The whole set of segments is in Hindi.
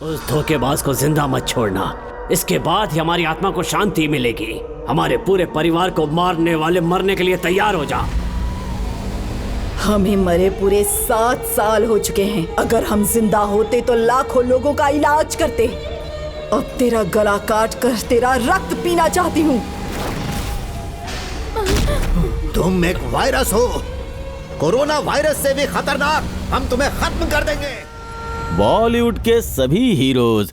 उस धोखेबाज को जिंदा मत छोड़ना। इसके बाद ही हमारी आत्मा को शांति मिलेगी। हमारे पूरे परिवार को मारने वाले मरने के लिए तैयार हो जा। हमें मरे पूरे 7 साल हो चुके हैं। अगर हम जिंदा होते तो लाखों लोगों का इलाज करते। अब तेरा गला काट कर तेरा रक्त पीना चाहती हूँ। तुम एक वायरस हो, कोरोना वायरस से भी खतरनाक। हम तुम्हें खत्म कर देंगे। बॉलीवुड के सभी हीरोज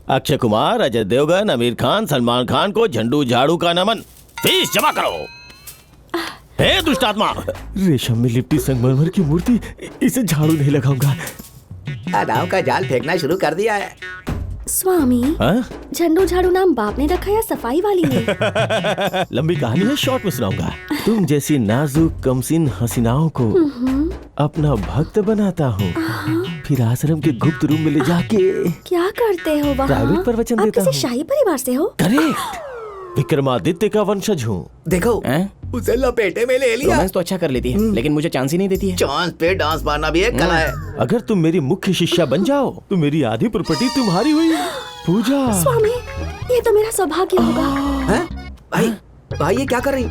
अक्षय कुमार, अजय देवगन, आमिर खान, सलमान खान को झंडू झाड़ू का नमन। फीस जमा करो। हे दुष्ट आत्मा, रेशम में लिपटी संगमरमर की मूर्ति, इसे झाड़ू नहीं लगाऊंगा। अदाव का जाल फेंकना शुरू कर दिया है। स्वामी, झंडू झाड़ू नाम बाप ने रखा या सफाई वाली ने? लंबी कहानी है, शॉर्ट में सुनाऊंगा। तुम जैसी नाजुक कमसिन हसीनाओं को अपना भक्त बनाता हूँ, फिर आश्रम के गुप्त रूम में ले जाके क्या करते हो वहाँ? प्राइवेट प्रवचन देता हूँ। आप किसी शाही परिवार से हो? करेक्ट, विक्रमादित्य का वंशज हूँ। देखो, उसे लपेटे में ले लिया। रोमांस तो अच्छा कर लेती है, लेकिन मुझे चांस ही नहीं देती है। चांस पे डांस मारना भी एक कला है। अगर तुम मेरी मुख्य शिष्या बन जाओ तो मेरी आधी प्रॉपर्टी तुम्हारी हुई। पूजा। स्वामी, ये तो मेरा सौभाग्य होगा। हैं? भाई ये क्या कर रही?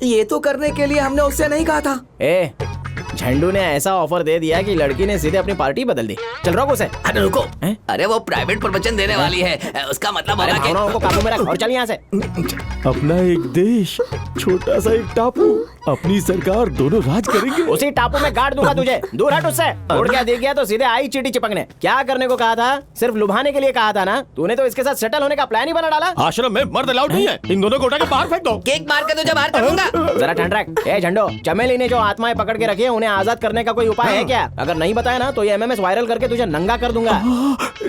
ये तो करने के लिए हमने उससे नहीं कहा था। ए, झंडू ने ऐसा ऑफर दे दिया कि लड़की ने सीधे अपनी पार्टी बदल दी। चल रोको उसे। अरे रुको, अरे वो प्राइवेट प्रवचन देने वाली है, उसका मतलब अरे होगा कि भावनाओं को काबू में रख और चल यहाँ से। अपना एक देश, छोटा सा एक टापू, अपनी सरकार, दोनों राज करेंगे। उसी टापू में गाड़ दूंगा तुझे। दूर हट उससे। उड़ गया दिख गया तो सीधे आई चीटी चिपकने। क्या करने को कहा था? सिर्फ लुभाने के लिए कहा था ना? तूने तो इसके साथ सेटल होने का प्लान ही बना डाला। आश्रम में मर्द अलाउड नहीं है, इन दोनों को उठा के बाहर फेंक दो। केक मार के तुझे बाहर कर दूंगा। जरा ठंड रख। ए झंडो, चमेली ने जो आत्माएं पकड़ के रखी है उन्हें आजाद करने का कोई उपाय है क्या? अगर नहीं बताया ना तो ये MMS वायरल करके तुझे नंगा कर दूंगा।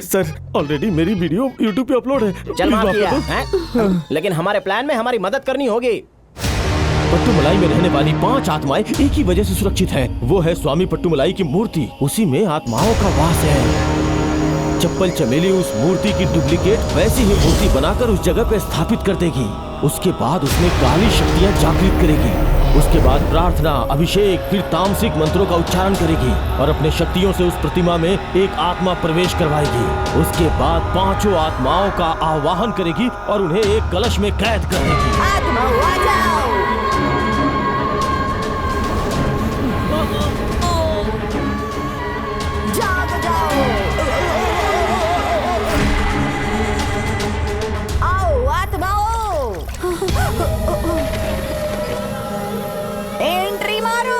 सर, ऑलरेडी मेरी वीडियो YouTube पे अपलोड है। चल माफ किया हैं? लेकिन हमारे प्लान में हमारी मदद करनी होगी। पट्टुमलाई में रहने वाली 5 आत्माएं एक ही वजह से सुरक्षित हैं। वो है स्वामी पट्टुमलाई की मूर्ति, उसी में आत्माओं का वास है। चप्पल चमेली उस मूर्ति की डुप्लीकेट वैसी ही मूर्ति बनाकर उस जगह पे स्थापित कर देगी। उसके बाद उसमें काली शक्तियां जागृत करेगी। उसके बाद प्रार्थना, अभिषेक, फिर तामसिक मंत्रों का उच्चारण करेगी और अपने शक्तियों से उस प्रतिमा में एक आत्मा प्रवेश करवाएगी। उसके बाद 5 आत्माओं का आवाहन करेगी और उन्हें एक कलश में कैद कर देगी। आत्माओं आ जाओ। जाग जाओ। आओ आत्माओं, एंट्री मारो।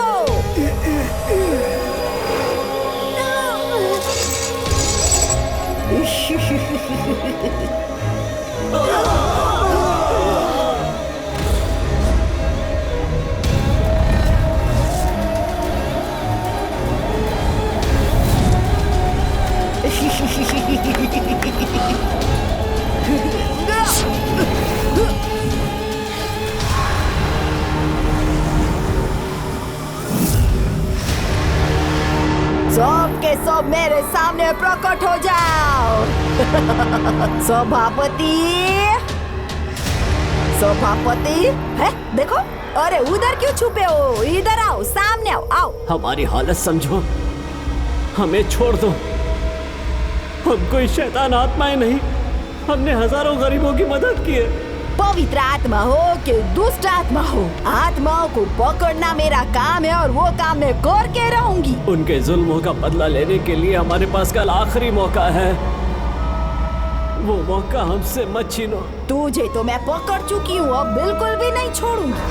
सब के सब मेरे सामने प्रकट हो जाओ। सभापति, सभापति है, देखो। अरे उधर क्यों छुपे हो? इधर आओ, सामने आओ, आओ। हमारी हालत समझो, हमें छोड़ दो। हम कोई शैतान आत्माएं नहीं, हमने हजारों गरीबों की मदद की है। पवित्र आत्मा हो कि दुष्ट आत्मा हो, आत्माओं को पकड़ना मेरा काम है और वो काम मैं करके रहूंगी। उनके जुल्मों का बदला लेने के लिए हमारे पास कल आखिरी मौका है। वो मौका हमसे मत छीनो। तुझे तो मैं पकड़ चुकी हूँ, अब बिल्कुल भी नहीं छोड़ूंगी।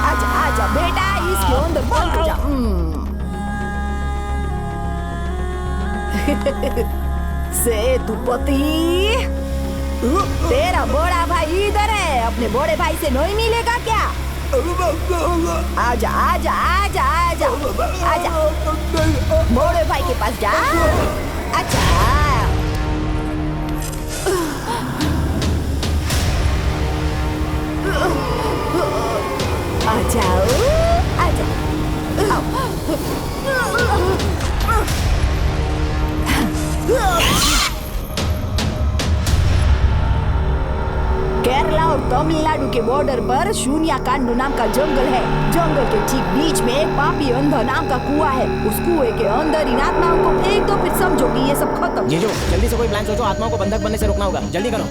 आजा आजा बेटा, इसके अंदर बंद हो जा। सेतुपति, तेरा बड़ा भाई इधर है, अपने बड़े भाई से नहीं मिलेगा क्या? आजा आजा आजा आजा आजा, बड़े भाई के पास जा। अच्छा, आ जाओ, आ जाओ। तमिलनाडु के बॉर्डर पर शून्या कांडू नाम का जंगल है। जंगल के ठीक बीच में एक पापी अंधा नाम का कुआं है। उस कुएं के अंदर इन आत्माओं को फेंक दो, फिर समझो कि ये सब खत्म। ये जो जल्दी से कोई प्लान सोचो, आत्माओं को बंधक बनने से रोकना होगा, जल्दी करो।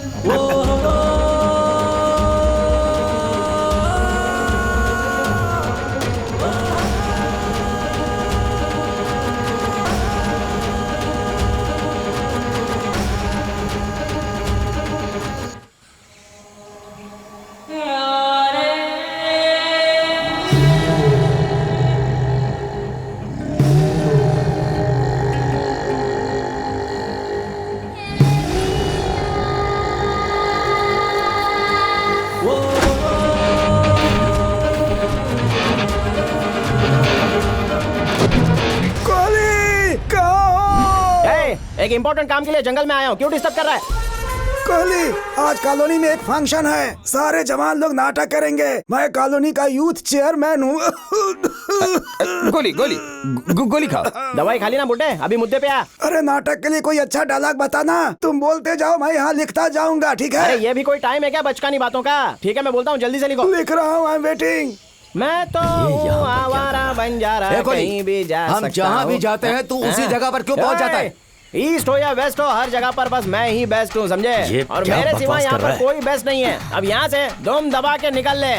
एक इम्पोर्टेंट काम के लिए जंगल में आया हूँ, क्यों डिस्टर्ब कर रहा है? कोहली, आज कॉलोनी में एक फंक्शन है, सारे जवान लोग नाटक करेंगे। मैं कॉलोनी का यूथ चेयरमैन हूँ। गोली खाओ। दवाई खा ली ना बुड्ढे, अभी मुद्दे पे आ। अरे नाटक के लिए कोई अच्छा डायलॉग बताना, तुम बोलते जाओ, मैं यहाँ लिखता जाऊंगा, ठीक है? अरे ये भी कोई टाइम है क्या बचकानी बातों का? ठीक है मैं बोलता हूँ, जल्दी से लिखो। लिख रहा हूँ, आई एम वेटिंग। मैं तो आवारा बंजारा, कहीं भी जा सकता हूँ। हम जहाँ भी जाते हैं तू उसी जगह पर क्यों पहुँच जाता है? ईस्ट हो या वेस्ट हो, हर जगह पर बस मैं ही बेस्ट हूँ, समझे? और मेरे सिवा यहाँ पर कोई बेस्ट नहीं है। अब यहाँ से दम दबा के निकल ले।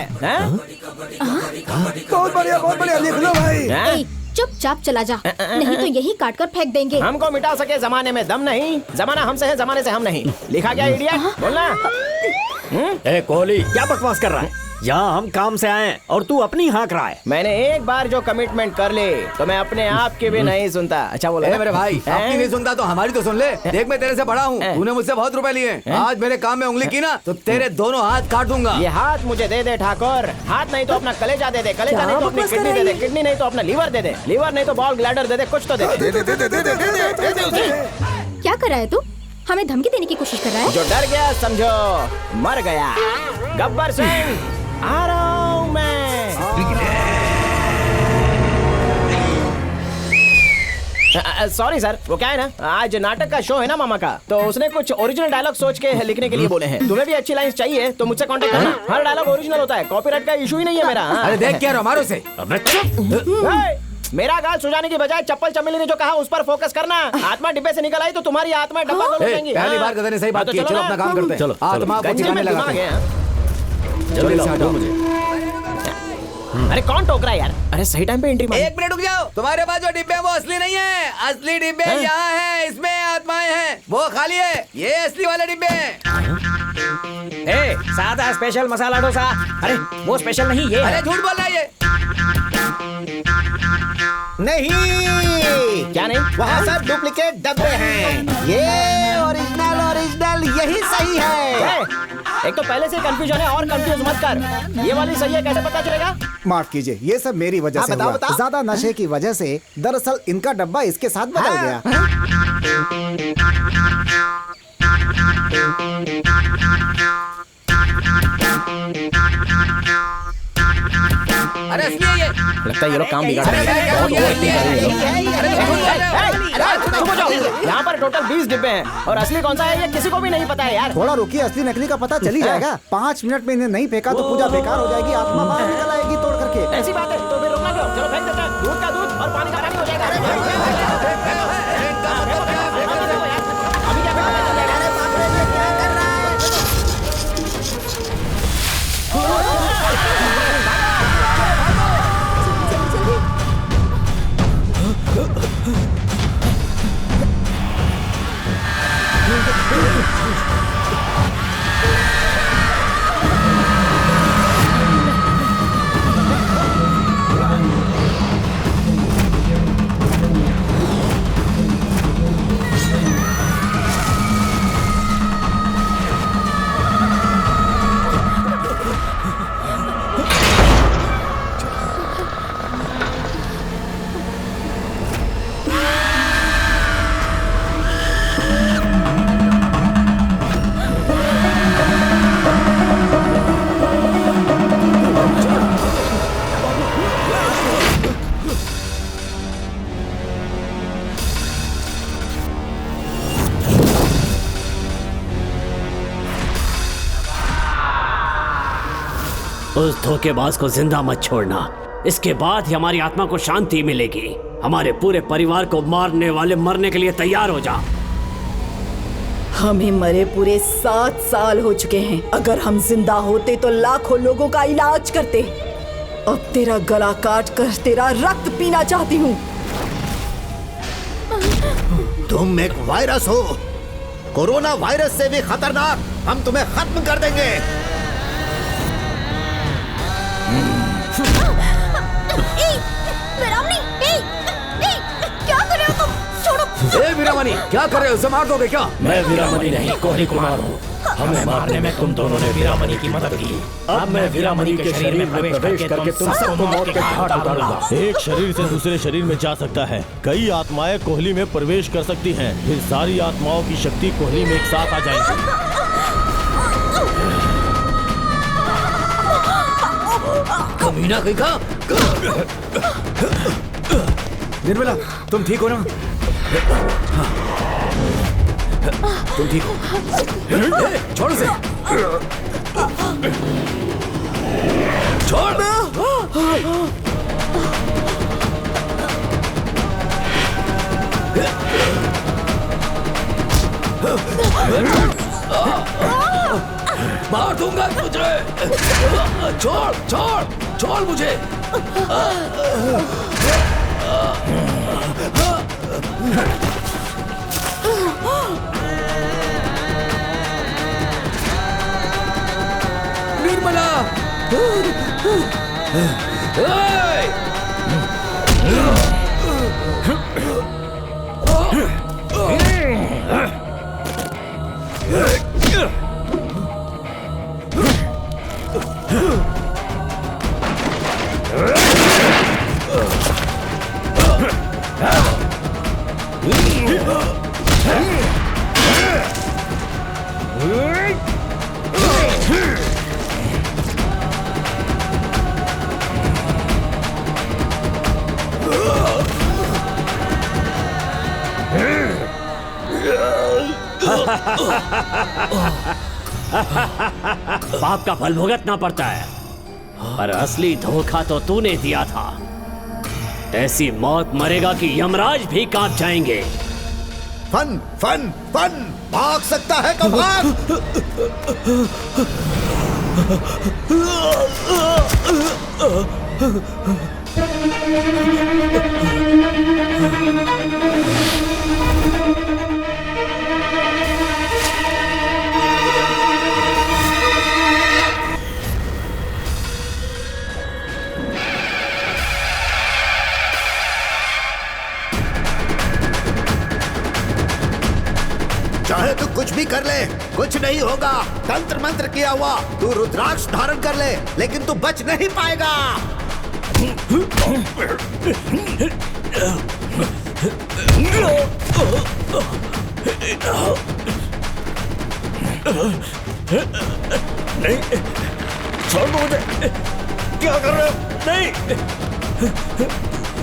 बहुत बढ़िया, लिख लो भाई। चुपचाप चला जा, नहीं तो यही काट कर फेंक देंगे। हमको मिटा सके जमाने में दम नहीं, जमाना हमसे है, जमाने से हम नहीं। लिखा क्या इडियट? बोलना। ए कोहली, क्या बकवास कर रहा है? यहाँ हम काम से आए हैं और तू अपनी हाँक रहा है। मैंने एक बार जो कमिटमेंट कर ले तो मैं अपने आप की भी नहीं सुनता। अच्छा बोला मेरे भाई, आपकी नहीं सुनता तो हमारी तो सुन ले। देख मैं तेरे से बड़ा हूँ, तूने मुझसे बहुत रुपए लिए। आज मेरे काम में उंगली की ना तो तेरे दोनों हाथ काट दूंगा। ये हाथ मुझे दे दे ठाकुर, हाथ नहीं तो अपना कलेजा दे दे, कलेजा नहीं तो अपनी किडनी दे दे, किडनी नहीं तो अपना लीवर दे दे, लीवर नहीं तो बॉल ग्लैडर दे दे, कुछ तो दे दे। क्या कर रहा है तू? हमें धमकी देने की कोशिश कर रहा है? जो डर गया समझो मर गया। गब्बर सिंह आ रहा हूँ मैं। सॉरी सर, वो क्या है ना, आज नाटक का शो है ना मामा का, तो उसने कुछ ओरिजिनल डायलॉग सोच के लिखने के लिए बोले हैं। तुम्हें भी अच्छी लाइंस चाहिए तो मुझसे कांटेक्ट करना। हर डायलॉग ओरिजिनल होता है, कॉपीराइट का इशू ही नहीं है मेरा। अरे देख क्या हमारे से। मेरा गाल सुझाने की बजाय चप्पल चमेली ने जो कहा उस पर फोकस करना। आत्मा डिब्बे से निकल आई तो तुम्हारी आत्मा डब्बा खोल जाएंगी। पहली बार गधे ने सही बात की। चलो अपना काम करते हैं। चलो आत्मा को ठिकाने लगाते हैं। जल्दी से हटाओ मुझे। अरे कौन टोक रहा है यार? अरे सही टाइम पे एंट्री मार। एक मिनट रुक जाओ, तुम्हारे पास जो डिब्बे हैं वो असली नहीं है। असली डिब्बे यहाँ है, इसमें आत्माएं हैं, वो खाली है। ये असली वाले डिब्बे हैं। सादा स्पेशल मसाला डोसा। अरे वो स्पेशल नहीं, ये अरे झूठ बोल रहा है ये। नहीं, क्या नहीं? वहाँ सब डुप्लीकेट डब्बे हैं। ये ओरिजिनल यही सही है। एक तो पहले से कंफ्यूजन है और कंफ्यूज मत कर। ये वाली सही है, कैसे पता चलेगा? माफ कीजिए, ये सब मेरी वजह से हुआ। ज्यादा नशे की वजह से दरअसल इनका डब्बा इसके साथ बदल गया। अरे असली है ये। लगता है ये लोग काम बिगाड़ रहे हैं। बहुत ओवरएक्टिंग कर रहे हैं ये लोग। यहाँ पर टोटल 20 डिब्बे हैं और असली कौन सा है ये किसी को भी नहीं पता है यार। थोड़ा रुकिए, असली नकली का पता चल ही जाएगा। 5 मिनट में इन्हें नहीं फेंका तो पूजा बेकार हो जाएगी, आत्मा बाहर निकल आएगी तोड़ करके। ऐसी बात है तो फिर रुकना क्यों? चलो फेंक देते हैं। दूध का दूध और पानी का पानी हो जाएगा। अभी क्या फेंका? उस धोखेबाज को जिंदा मत छोड़ना। इसके बाद ही हमारी आत्मा को शांति मिलेगी। हमारे पूरे परिवार को मारने वाले मरने के लिए तैयार हो जा। हमें मरे पूरे 7 साल हो चुके हैं। अगर हम जिंदा होते तो लाखों लोगों का इलाज करते। अब तेरा गला काट कर तेरा रक्त पीना चाहती हूँ। तुम एक वायरस हो, कोरोना वायरस से भी खतरनाक। हम तुम्हें खत्म कर देंगे। क्या कर रहे हो तुम? छोड़ो। ए वीरामणि, क्या कर रहे हो? उसे मार दोगे क्या? मैं वीरामणि नहीं, कोहली कुमार हूँ। हमें मारने में तुम दोनों ने वीरामणि की मदद की। अब मैं वीरामणि के शरीर में प्रवेश करके तुम सबको मौत के घाट उतारूंगा। एक शरीर से दूसरे शरीर में जा सकता है। कई आत्माएं कोहली में प्रवेश कर सकती हैं। फिर सारी आत्माओं की शक्ति कोहली में एक साथ आ जाएगी। कमीना कहीं का? निर्मला, तुम ठीक हो ना? हाँ। तुम ठीक हो? छोड़ उसे। छोड़। मार दूंगा तुझे। छोड़ छोड़ छोड़ मुझे। निर्मला, पाप का फल भुगतना पड़ता है, पर असली धोखा तो तूने दिया था। ऐसी मौत मरेगा कि यमराज भी कांप जाएंगे। फन फन फन, भाग सकता है तो भाग। चाहे तू कुछ भी कर ले, कुछ नहीं होगा। तंत्र मंत्र किया हुआ तू रुद्राक्ष धारण कर ले, लेकिन तू बच नहीं पाएगा। नहीं, छोड़ दो मुझे। क्या कर रहे हो? नहीं,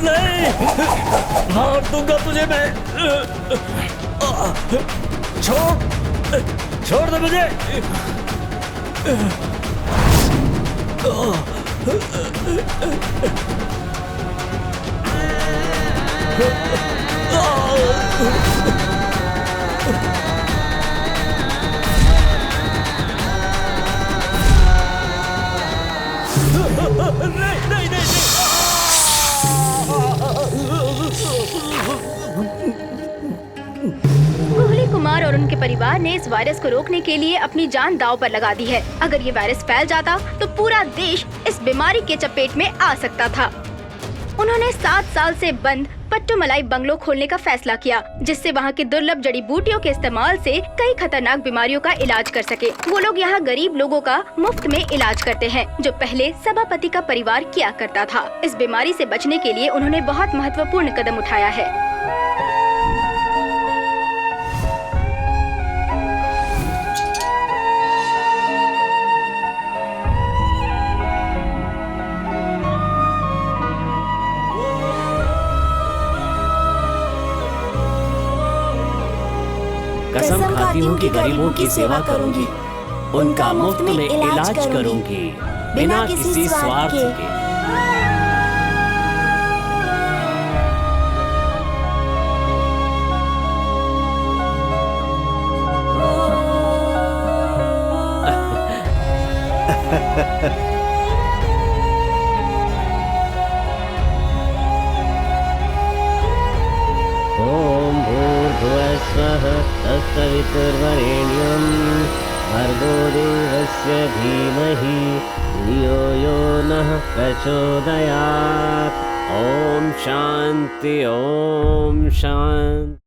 नहीं, मार दूंगा तुझे मैं। छोड़ दे मुझे। नहीं, कोहली कुमार और उनके परिवार ने इस वायरस को रोकने के लिए अपनी जान दांव पर लगा दी है। अगर ये वायरस फैल जाता तो पूरा देश इस बीमारी के चपेट में आ सकता था। उन्होंने 7 साल से बंद पट्टुमलाई बंगलो खोलने का फैसला किया, जिससे वहाँ की दुर्लभ जड़ी बूटियों के इस्तेमाल से कई खतरनाक बीमारियों का इलाज कर सके। वो लोग यहाँ गरीब लोगों का मुफ्त में इलाज करते हैं, जो पहले सभापति का परिवार किया करता था। इस बीमारी से बचने के लिए उन्होंने बहुत महत्वपूर्ण कदम उठाया है। कसम खाती हूँ कि गरीबों की सेवा करूंगी, उनका मुफ्त में इलाज करूंगी। बिना किसी स्वार्थ के। ओम भूर्भुवस्वः तत्सवितुर्वरेण्यं भर्गो देवस्य धीमहि धियो यो नः प्रचोदयात्। ओम शांति ओम शांति।